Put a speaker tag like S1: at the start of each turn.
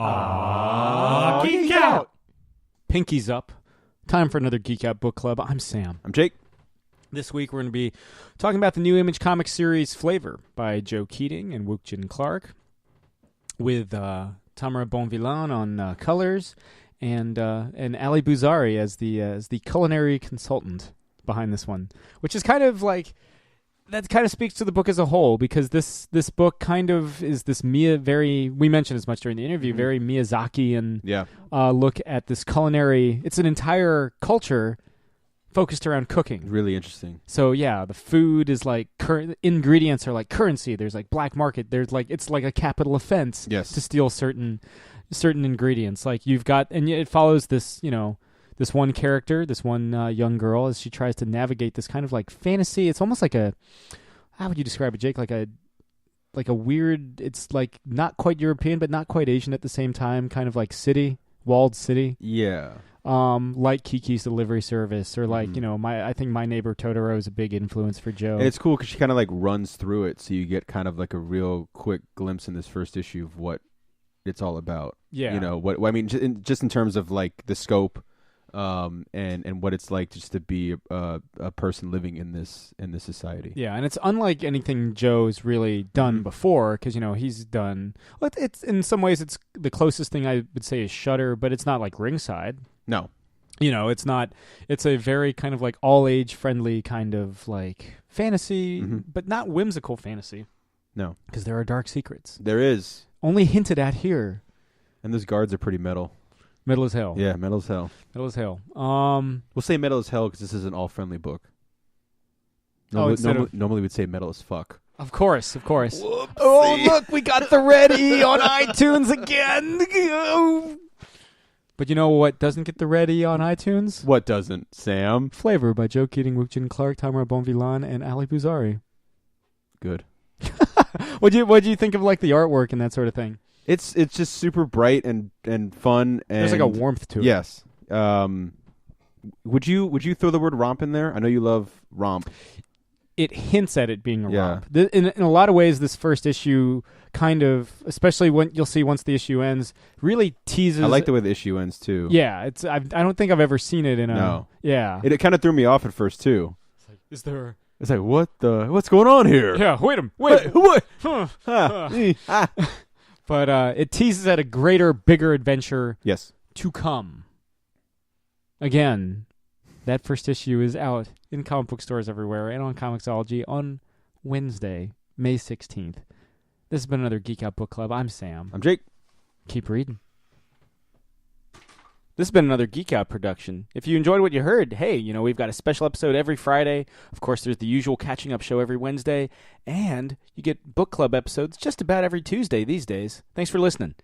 S1: Geek Out! Pinkies up. Time for another Geek Out Book Club. I'm Sam.
S2: I'm Jake.
S1: This week we're going to be talking about the new Image comic series Flavor by Joe Keatinge and Wook Clark, with Tamra Bonvillain on colors and Ali Bouzari as the culinary consultant behind this one, which is kind of like, that kind of speaks to the book as a whole, because this book kind of is this we mentioned as much during the interview, very Miyazaki-and look at this culinary. It's an entire culture focused around cooking.
S2: Really interesting.
S1: So yeah, the food is like ingredients are like currency. There's like black market. There's like, it's like a capital offense to steal certain ingredients. Like you've got, and it follows this, this one character, this one young girl, as she tries to navigate this kind of like fantasy. It's almost like how would you describe it, Jake? Like a weird, it's like not quite European, but not quite Asian at the same time, kind of like walled city.
S2: Yeah.
S1: Like Kiki's Delivery Service, or like, I think My Neighbor Totoro is a big influence for Joe.
S2: And it's cool because she kind of like runs through it, so you get kind of like a real quick glimpse in this first issue of what it's all about. Yeah. Just in terms of like the scope, and what it's like just to be a person living in this society. Yeah,
S1: and it's unlike anything Joe's really done before, because he's done. Well, it's in some ways it's the closest thing I would say is Shudder, but it's not like Ringside.
S2: No.
S1: It's not. It's a very kind of like all age friendly kind of like fantasy, but not whimsical fantasy.
S2: No,
S1: because there are dark secrets.
S2: There is.
S1: Only hinted at here.
S2: And those guards are pretty metal.
S1: Metal as hell.
S2: Yeah, metal as hell.
S1: Metal as hell.
S2: We'll say metal as hell because this is an all-friendly book. Normally we'd say metal as fuck.
S1: Of course.
S2: Whoopsie.
S1: Oh, look, we got the red E on iTunes again. But you know what doesn't get the red E on iTunes?
S2: What doesn't, Sam?
S1: Flavor by Joe Keatinge, Wook Clark, Tamra Bonvillain, and Ali Bouzari.
S2: Good.
S1: What do you think of like the artwork and that sort of thing?
S2: It's just super bright and fun, and
S1: there's like a warmth to it.
S2: Yes. Would you throw the word romp in there? I know you love romp.
S1: It hints at it being a romp. In a lot of ways, this first issue kind of, especially when you'll see once the issue ends, really teases.
S2: I like the way the issue ends too.
S1: Yeah, I don't think I've ever seen it in a.
S2: No.
S1: Yeah.
S2: It kind of threw me off at first too.
S1: It's like, is there?
S2: It's like, what's going on here?
S1: Yeah, wait.
S2: What?
S1: But it teases at a greater, bigger adventure.
S2: Yes.
S1: To come. Again, that first issue is out in comic book stores everywhere and on Comixology on Wednesday, May 16th. This has been another Geek Out Book Club. I'm Sam.
S2: I'm Jake.
S1: Keep reading. This has been another Geek Out production. If you enjoyed what you heard, hey, we've got a special episode every Friday. Of course, there's the usual catching up show every Wednesday. And you get book club episodes just about every Tuesday these days. Thanks for listening.